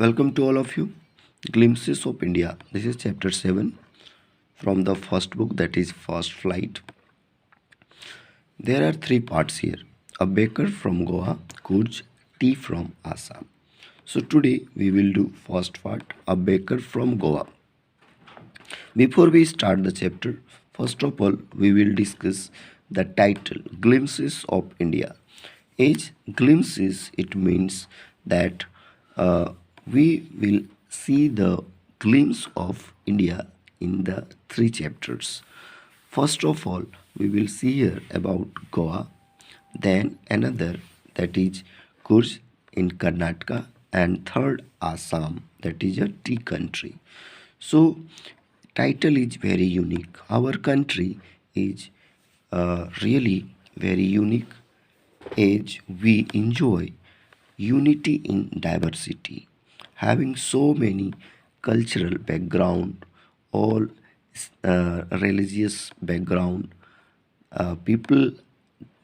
Welcome to all of you. Glimpses of India. This is chapter 7 from the first book, that is First Flight. There are three parts here: a baker from Goa, Kurj, tea from Assam. So today we will do first part, a baker from Goa. Before we start the chapter, first of all, we will discuss the title, Glimpses of India. As glimpses, it means that we will see the glimpse of India in the three chapters. First of all, we will see here about Goa, then another, that is Kurj in Karnataka, and third Assam, that is a tea country. So title is very unique. Our country is really very unique as we enjoy unity in diversity, having so many cultural background, all religious background, people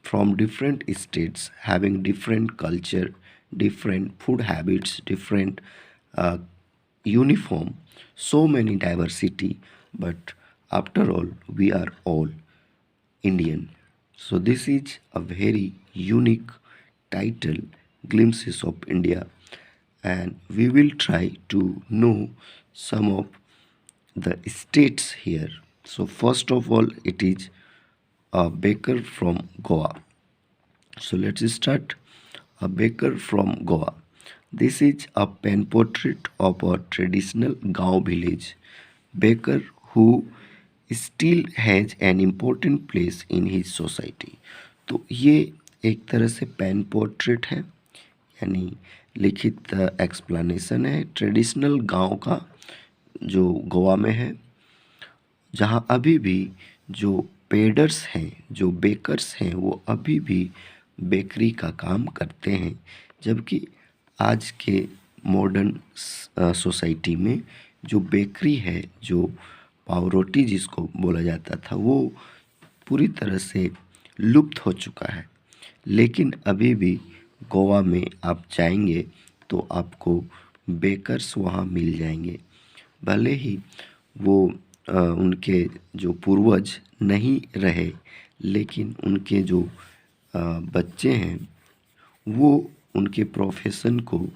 from different states having different culture, different food habits, different uh, uniform, so many diversity, but after all we are all Indian. So this is a very unique title, Glimpses of India, and we will try to know some of the states here. So first of all, it is a baker from Goa. So let's start. A baker from Goa. This is a pen portrait of a traditional Gao village baker who still has an important place in his society. तो ये एक तरह से pen portrait है, यानी लिखित explanation है traditional गांव का जो गोवा में है, जहाँ अभी भी जो पेडर्स हैं, जो बेकर्स हैं, वो अभी भी बेकरी का काम करते हैं, जबकि आज के मॉडर्न सोसाइटी में जो बेकरी है, जो पाव रोटी जिसको बोला जाता था, वो पूरी तरह से लुप्त हो चुका है। लेकिन अभी भी गोवा में आप जाएंगे तो आपको बेकर्स वहाँ मिल जाएंगे, भले ही वो उनके जो पूर्वज नहीं रहे, लेकिन उनके जो बच्चे हैं वो उनके प्रोफेशन को,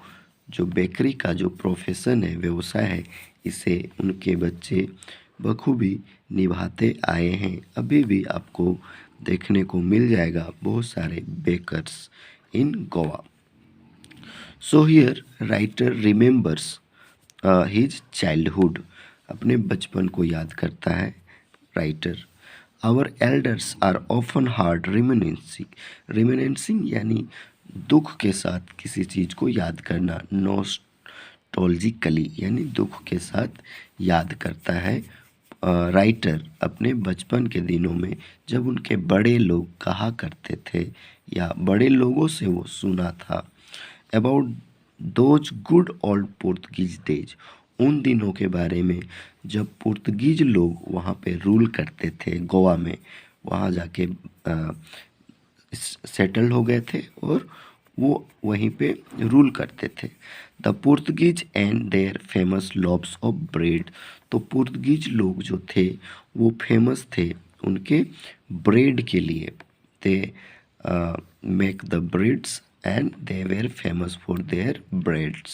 जो बेकरी का जो प्रोफेशन है, व्यवसाय है, इसे उनके बच्चे बखूबी निभाते आए हैं। अभी भी आपको देखने को मिल जाएगा बहुत सारे bakers in Goa. So here writer remembers his childhood, अपने बचपन को याद करता है writer. Our elders are often hard reminiscing यानी दुख के साथ किसी चीज़ को याद करना, नॉस्टैल्जिकली यानी दुख के साथ याद करता है राइटर अपने बचपन के दिनों में, जब उनके बड़े लोग कहा करते थे या बड़े लोगों से वो सुना था about those good old Portuguese days, उन दिनों के बारे में जब पुर्तगीज लोग वहाँ पे रूल करते थे गोवा में, वहाँ जाके सेटल हो गए थे और वो वहीं पे रूल करते थे। The Portuguese and their famous loaves of bread, तो पुर्तगीज लोग जो थे वो फेमस थे उनके ब्रेड के लिए। They make the breads and they were famous for their breads.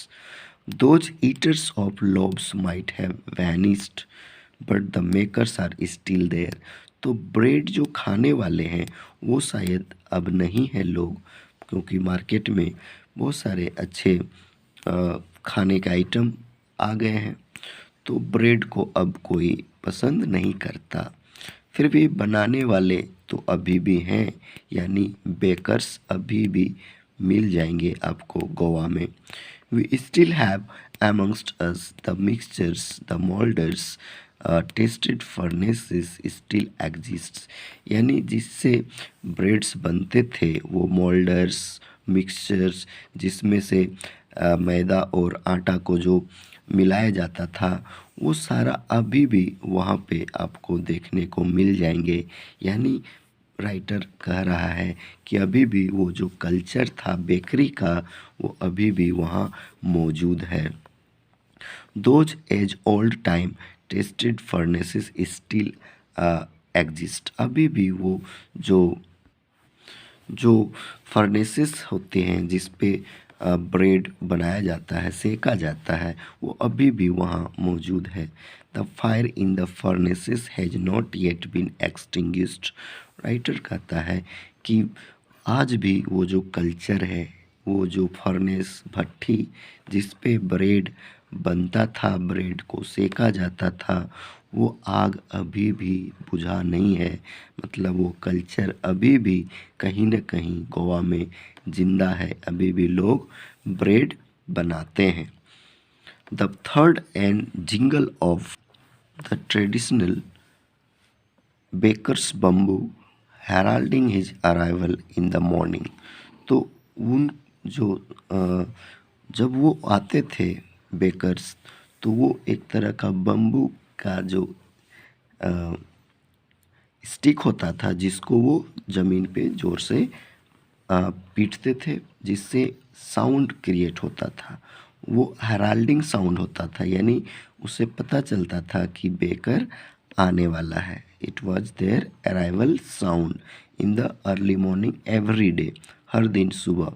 Those eaters of loaves might have vanished, but the makers are still there. तो ब्रेड जो खाने वाले हैं वो शायद अब नहीं है लोग, क्योंकि मार्केट में बहुत सारे अच्छे खाने के आइटम आ गए हैं, तो ब्रेड को अब कोई पसंद नहीं करता। फिर भी बनाने वाले तो अभी भी हैं, यानी बेकर्स अभी भी मिल जाएंगे आपको गोवा में। We still have amongst us the mixtures, the molders, tested furnaces still exists, यानी जिससे ब्रेड्स बनते थे वो मोल्डर्स, मिक्सचर्स, जिसमें से मैदा और आटा को जो मिलाया जाता था, वो सारा अभी भी वहाँ पे आपको देखने को मिल जाएंगे। यानी राइटर कह रहा है कि अभी भी वो जो कल्चर था बेकरी का, वो अभी भी वहाँ मौजूद है। Those age old time tested furnaces still exist. अभी भी वो जो जो फर्नेसेस होते हैं जिस पे ब्रेड बनाया जाता है, सेका जाता है, वो अभी भी वहाँ मौजूद है। The fire in the furnaces has not yet been extinguished. Writer कहता है कि आज भी वो जो कल्चर है, वो जो फर्नेस भट्ठी जिस पे ब्रेड बनता था, ब्रेड को सेका जाता था, वो आग अभी भी बुझा नहीं है। मतलब वो कल्चर अभी भी कहीं न कहीं गोवा में जिंदा है, अभी भी लोग ब्रेड बनाते हैं। द थर्ड and jingle of the traditional bakers bamboo heralding his arrival in the morning. तो उन जो जब वो आते थे बेकर्स, तो वो एक तरह का बम्बू का जो स्टिक होता था जिसको वो ज़मीन पे ज़ोर से पीटते थे, जिससे साउंड क्रिएट होता था। वो हेराल्डिंग साउंड होता था, यानी उसे पता चलता था कि बेकर आने वाला है। It was their arrival sound in the early morning every day. हर दिन सुबह।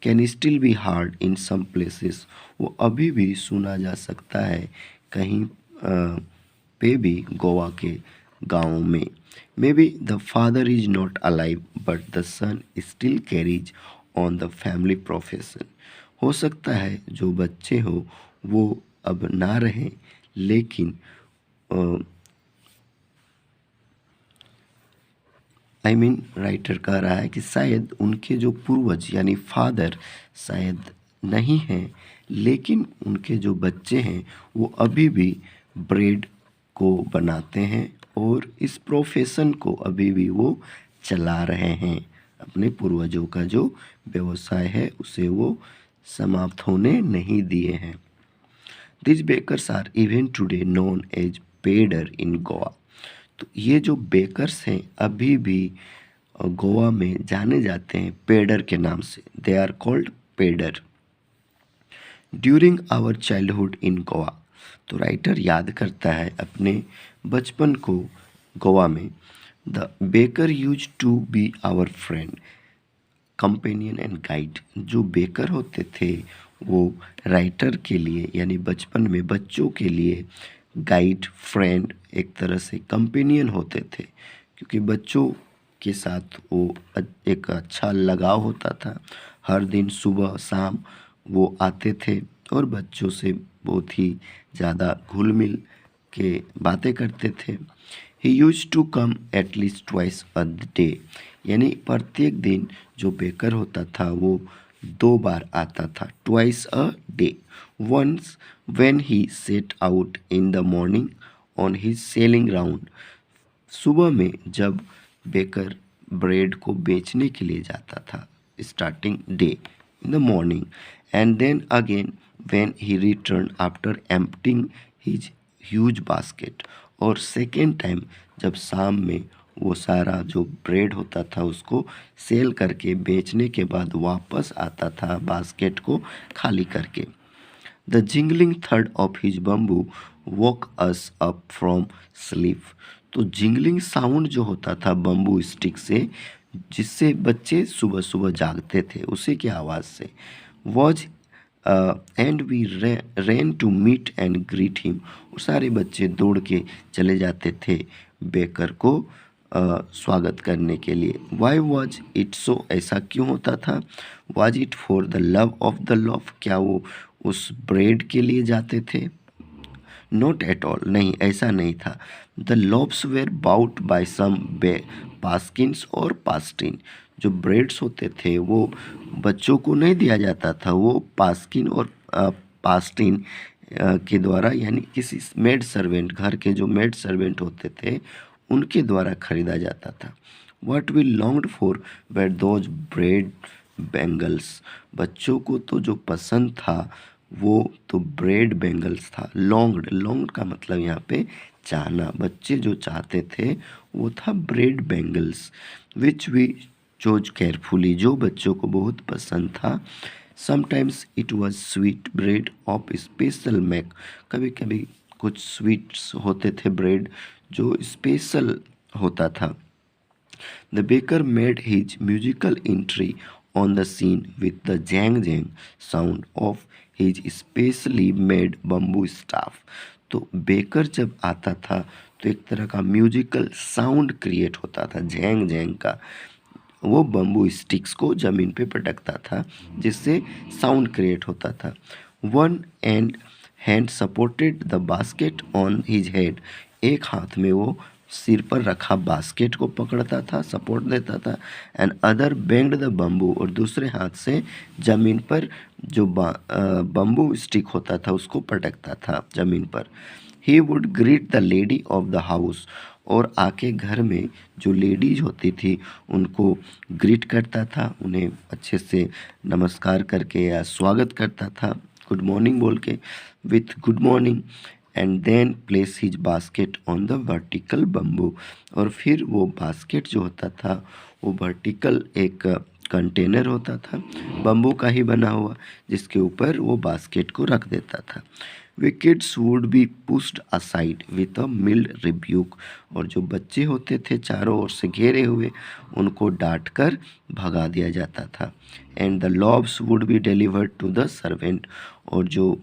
Can still be heard in some places. वो अभी भी सुना जा सकता है कहीं पे भी गोवा के गाँव में। May be the father is not alive but the son still carries on the family profession. हो सकता है जो बच्चे हो वो अब ना रहें, लेकिन राइटर कह रहा है कि शायद उनके जो पूर्वज यानी फादर शायद नहीं हैं, लेकिन उनके जो बच्चे हैं वो अभी भी ब्रेड को बनाते हैं और इस प्रोफेशन को अभी भी वो चला रहे हैं। अपने पूर्वजों का जो व्यवसाय है उसे वो समाप्त होने नहीं दिए हैं। This bakers are even today known as pader in Goa. तो ये जो बेकर्स हैं अभी भी गोवा में जाने जाते हैं पेडर के नाम से। दे आर कॉल्ड पेडर। During our childhood in Goa. तो राइटर याद करता है अपने बचपन को गोवा में। The baker used to be our friend, companion and guide. जो बेकर होते थे वो राइटर के लिए यानी बचपन में बच्चों के लिए गाइड, फ्रेंड, एक तरह से कंपेनियन होते थे, क्योंकि बच्चों के साथ वो एक अच्छा लगाव होता था। हर दिन सुबह शाम वो आते थे और बच्चों से बहुत ही ज़्यादा घुल मिल के बातें करते थे। He used to come at least twice a day, यानी प्रत्येक दिन जो बेकर होता था वो 2 बार आता था। Twice a day. Once when he set out in the morning on his selling round. सुबह में जब बेकर ब्रेड को बेचने के लिए जाता था, starting day in the morning, and then again when he return after emptying his huge basket. और सेकेंड टाइम जब शाम में वो सारा जो ब्रेड होता था उसको सेल करके बेचने के बाद वापस आता था बास्केट को खाली करके। The jingling third of his bamboo woke us up from sleep. तो जिंगलिंग साउंड जो होता था बम्बू स्टिक से, जिससे बच्चे सुबह सुबह जागते थे, उसी की आवाज़ से। Was and we ran to meet and greet him. और सारे बच्चे दौड़ के चले जाते थे बेकर को स्वागत करने के लिए। वाई वॉज इट सो, ऐसा क्यों होता था? Was it for the love of the loaf, क्या वो उस ब्रेड के लिए जाते थे? नॉट एट ऑल, नहीं, ऐसा नहीं था। The loaves were bought by some पास्किन्स और पास्टिन। जो ब्रेड्स होते थे वो बच्चों को नहीं दिया जाता था, वो पास्किन और पास्टिन के द्वारा, यानी किसी मेड सर्वेंट, घर के जो मेड सर्वेंट होते थे उनके द्वारा खरीदा जाता था। What we longed for were those bread bangles. बच्चों को तो जो पसंद था वो तो ब्रेड बैंगल्स था। लॉन्ग्ड, लॉन्ग्ड का मतलब यहाँ पे चाहना, बच्चे जो चाहते थे वो था bread bangles. Which we chose carefully, जो बच्चों को बहुत पसंद था। Sometimes it was sweet bread of special make, कभी कभी कुछ स्वीट्स होते थे ब्रेड जो स्पेशल होता था। The baker made his musical entry on the scene with the jang jang sound of his specially made bamboo staff. तो baker जब आता था तो एक तरह का म्यूजिकल साउंड क्रिएट होता था जैंग जैंग का। वो बम्बू स्टिक्स को ज़मीन पे पटकता था जिससे साउंड क्रिएट होता था। One and hand supported the basket on his head, एक हाथ में वो सिर पर रखा बास्केट को पकड़ता था, सपोर्ट देता था। And other bend the bamboo, और दूसरे हाथ से ज़मीन पर जो बम्बू स्टिक होता था उसको पटकता था ज़मीन पर। He would greet the lady of the house, और आके घर में जो लेडीज होती थी उनको ग्रीट करता था, उन्हें अच्छे से नमस्कार करके या स्वागत करता था गुड मॉर्निंग बोल के, with good morning. And then place his basket on the vertical bamboo, और फिर वो बास्केट जो होता था वो वर्टिकल एक कंटेनर होता था बम्बू का ही बना हुआ जिसके ऊपर वो बास्केट को रख देता था। Wickets would be pushed aside with a mild rebuke, और जो बच्चे होते थे चारों ओर से घेरे हुए उनको डांट कर भगा दिया जाता था। And the loaves would be delivered to the servant, और जो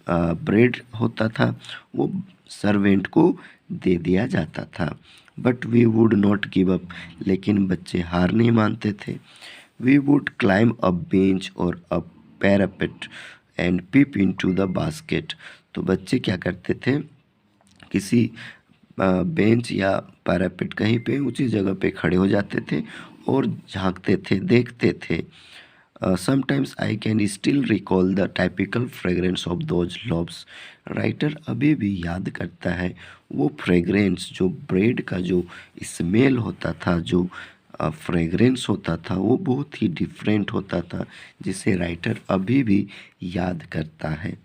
ब्रेड होता था वो सर्वेंट को दे दिया जाता था। But we would not give up, लेकिन बच्चे हार नहीं मानते थे। We would climb a bench और a parapet and peep into the basket, तो बच्चे क्या करते थे, किसी बेंच या पैरापेट कहीं पे ऊंची जगह पे खड़े हो जाते थे और झांकते थे, देखते थे। Sometimes I can still recall the typical fragrance of those lobes, writer अभी भी याद करता है वो फ्रेगरेंस, जो ब्रेड का जो स्मेल होता था, जो फ्रेगरेंस होता था वो बहुत ही डिफरेंट होता था जिसे राइटर अभी भी याद करता है।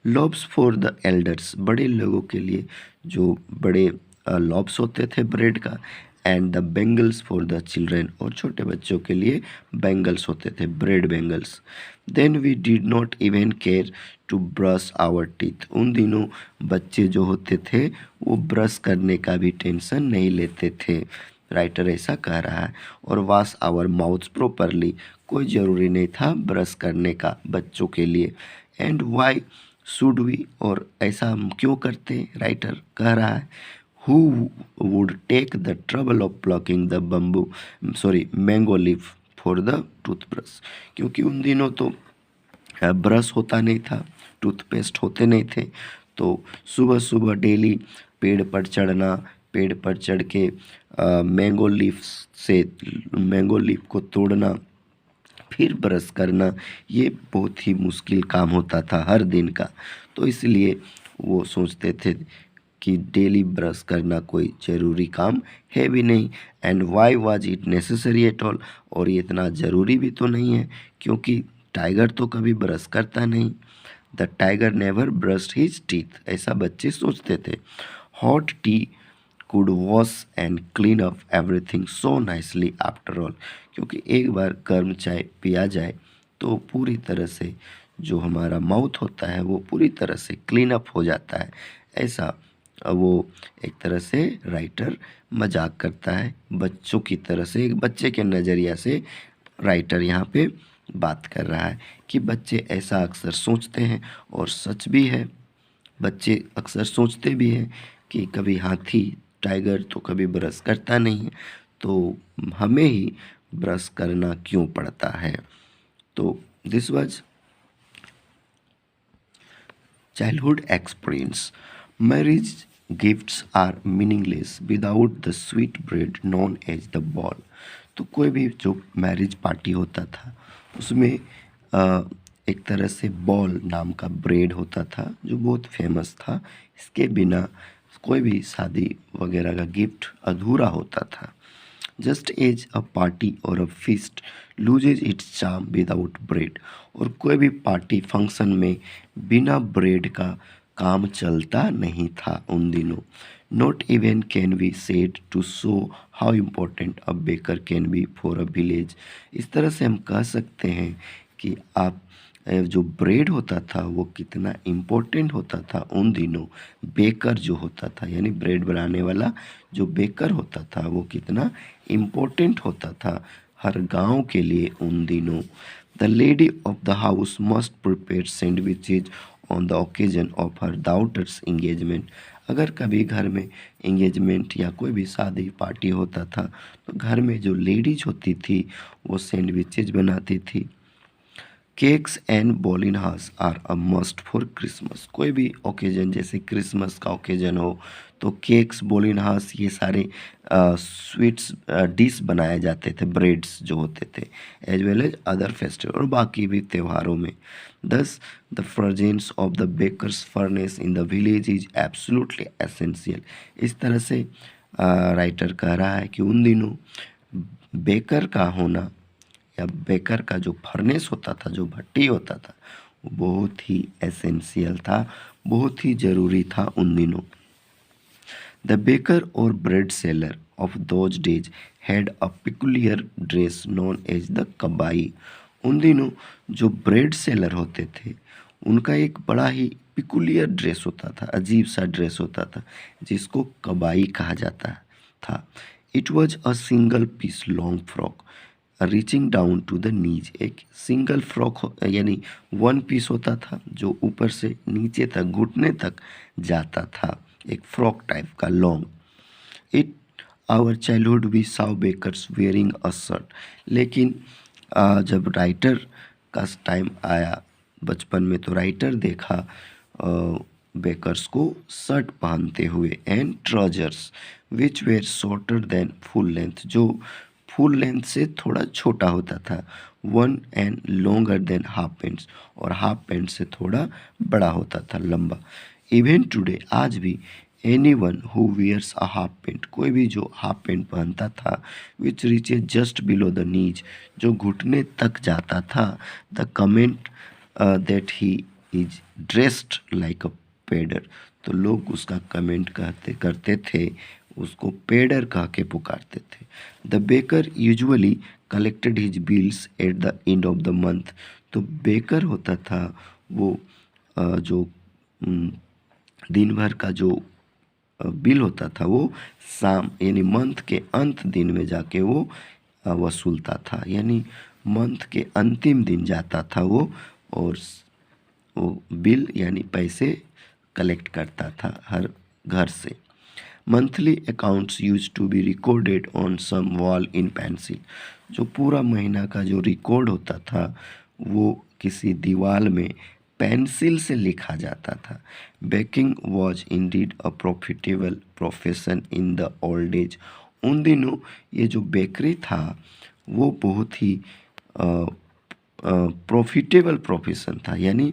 लॉब्स फॉर द एल्डर्स, बड़े लोगों के लिए जो बड़े लॉब्स होते थे ब्रेड का। And the bangles for the children, और छोटे बच्चों के लिए बेंगल्स होते थे, bread bangles. Then we did not even care to brush our teeth, उन दिनों बच्चे जो होते थे वो ब्रश करने का भी टेंशन नहीं लेते थे, राइटर ऐसा कह रहा है। और वॉश आवर माउथ प्रॉपरली, कोई ज़रूरी नहीं था ब्रश करने का बच्चों के लिए। एंड वाई शुड वी, और ऐसा हम क्यों करते, राइटर कह रहा है। Who would take the trouble of plucking the bamboo mango leaf for the toothbrush, क्योंकि उन दिनों तो ब्रश होता नहीं था, टूथपेस्ट होते नहीं थे, तो सुबह सुबह डेली पेड़ पर चढ़ना, पेड़ पर चढ़ के मैंगो लीफ को तोड़ना फिर ब्रश करना, ये बहुत ही मुश्किल काम होता था हर दिन का। तो इसलिए वो सोचते थे कि डेली ब्रश करना कोई ज़रूरी काम है भी नहीं। And why was it necessary at all, और ये इतना ज़रूरी भी तो नहीं है क्योंकि टाइगर तो कभी ब्रश करता नहीं। The tiger never brushed his teeth, ऐसा बच्चे सोचते थे। Hot T could wash and clean up everything so nicely after all, क्योंकि एक बार गर्म चाय पिया जाए तो पूरी तरह से जो हमारा माउथ होता है वो पूरी तरह से क्लीन अप हो जाता है। ऐसा वो एक तरह से राइटर मजाक करता है बच्चों की तरह से, एक बच्चे के नज़रिया से राइटर यहाँ पे बात कर रहा है कि बच्चे ऐसा अक्सर सोचते हैं, और सच भी है, बच्चे अक्सर सोचते भी हैं कि कभी हाथी टाइगर तो कभी ब्रश करता नहीं है, तो हमें ही ब्रश करना क्यों पड़ता है। तो this was childhood experience. Marriage gifts are meaningless without the sweet bread known as the ball. तो कोई भी जो मैरिज पार्टी होता था उसमें एक तरह से बॉल नाम का ब्रेड होता था जो बहुत फेमस था। इसके बिना कोई भी शादी वगैरह का गिफ्ट अधूरा होता था। जस्ट एज अ पार्टी और अ feast loses it's charm without bread, और कोई भी पार्टी फंक्शन में बिना ब्रेड का काम चलता नहीं था उन दिनों। Not even can be said to show how important a baker can be for a village, इस तरह से हम कह सकते हैं कि आप जो ब्रेड होता था वो कितना इम्पोर्टेंट होता था उन दिनों। बेकर जो होता था यानी ब्रेड बनाने वाला जो बेकर होता था वो कितना इम्पोर्टेंट होता था हर गांव के लिए उन दिनों। The lady of the house must prepare sandwiches on the occasion of her daughters engagement. अगर कभी घर में इंगेजमेंट या कोई भी शादी पार्टी होता था तो घर में जो लेडीज होती थी वो सैंडविचेज बनाती थी। केक्स एंड बॉलिनहास are a must for Christmas. कोई भी ओकेजन जैसे क्रिसमस का ओकेजन हो तो केक्स बॉलिनहास ये सारे स्वीट्स डिश बनाए जाते थे, ब्रेड्स जो होते थे, as well as other festival और बाकी भी त्योहारों में। Thus the presence of the bakers furnace in the village is absolutely essential. इस तरह से राइटर कह रहा है कि उन दिनों बेकर का होना या बेकर का जो फर्नेस होता था, जो भट्टी होता था, वो बहुत ही एसेंशियल था, बहुत ही ज़रूरी था उन दिनों। द बेकर और bread seller of those days had a peculiar dress known as the kabai. उन दिनों जो ब्रेड सेलर होते थे उनका एक बड़ा ही पिकुलियर ड्रेस होता था, अजीब सा ड्रेस होता था जिसको कबाई कहा जाता था। It was a single piece long frock reaching down to the knees. एक सिंगल फ्रॉक यानी वन पीस होता था जो ऊपर से नीचे तक घुटने तक जाता था, एक फ्रॉक टाइप का long. It our childhood we saw bakers wearing a shirt. लेकिन जब राइटर का टाइम आया बचपन में तो राइटर देखा बेकर्स को शर्ट पहनते हुए and trousers which where shorter than full length, जो फुल लेंथ से थोड़ा छोटा होता था, one and longer than half pants, और हाफ पैंट से थोड़ा बड़ा होता था, लंबा। इवन टुडे आज भी any one who wears a half pant, कोई भी जो हाफ पैंट पहनता था which reaches just below the knees, जो घुटने तक जाता था, the comment that he is dressed like a pader, तो लोग उसका कमेंट करते थे, उसको पेडर कह के पुकारते थे। The baker usually collected his bills at the end of the month, तो बेकर होता था वो जो दिन भर का जो बिल होता था वो शाम यानी मंथ के अंत दिन में जाके वो वसूलता था, यानी मंथ के अंतिम दिन जाता था वो और वो बिल यानी पैसे कलेक्ट करता था हर घर से। Monthly accounts used to be recorded on some wall in pencil, जो पूरा महीना का जो रिकॉर्ड होता था वो किसी दीवार में पेंसिल से लिखा जाता था। Baking was indeed a profitable profession in the old age. उन दिनों ये जो बेकरी था वो बहुत ही प्रॉफिटेबल प्रोफेशन था, यानी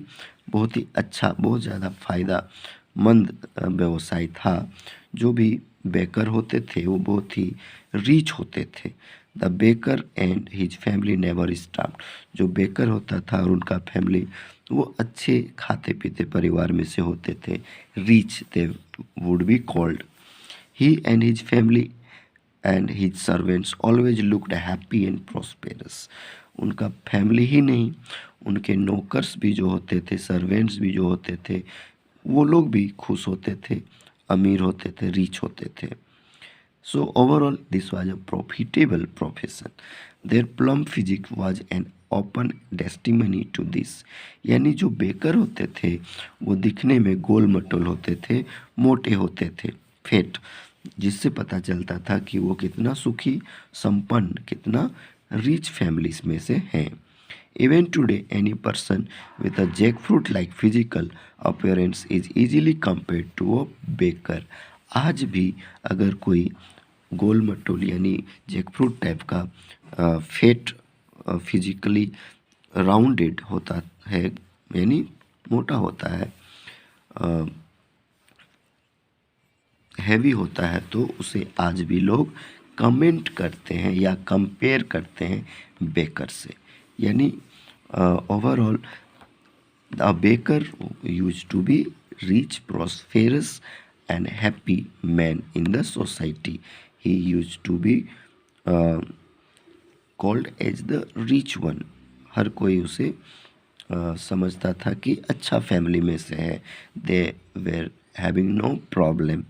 बहुत ही अच्छा, बहुत ज़्यादा फ़ायदामंद व्यवसाय था। जो भी बेकर होते थे वो बहुत ही रिच होते थे। The baker and his family never starved, जो बेकर होता था और उनका फैमिली वो अच्छे खाते पीते परिवार में से होते थे, rich they would be called. He and his family and his servants always looked happy and prosperous. उनका फैमिली ही नहीं, उनके नौकर्स भी जो होते थे, सर्वेंट्स भी जो होते थे, वो लोग भी खुश होते थे, अमीर होते थे, रिच होते थे। So overall, this was a profitable profession. Their plum physics was an open testimony to this. यानी जो बेकर होते थे वो दिखने में गोल मटोल होते थे, मोटे होते थे, फेट, जिससे पता चलता था कि वो कितना सुखी, संपन्न, कितना रिच फैमिलीज में से हैं। Even today, any person with a jackfruit like physical appearance is easily compared to a baker. आज भी अगर कोई गोल मटोल यानी जैकफ्रूट टाइप का फेट फिजिकली राउंडेड होता है यानी मोटा होता है, हैवी होता है, तो उसे आज भी लोग कमेंट करते हैं या कंपेयर करते हैं बेकर से। यानी overall the baker used to be rich, prosperous and happy man in the society. He used to be called as the rich one. हर कोई उसे समझता था कि अच्छा फैमिली में से है। They were having no problem.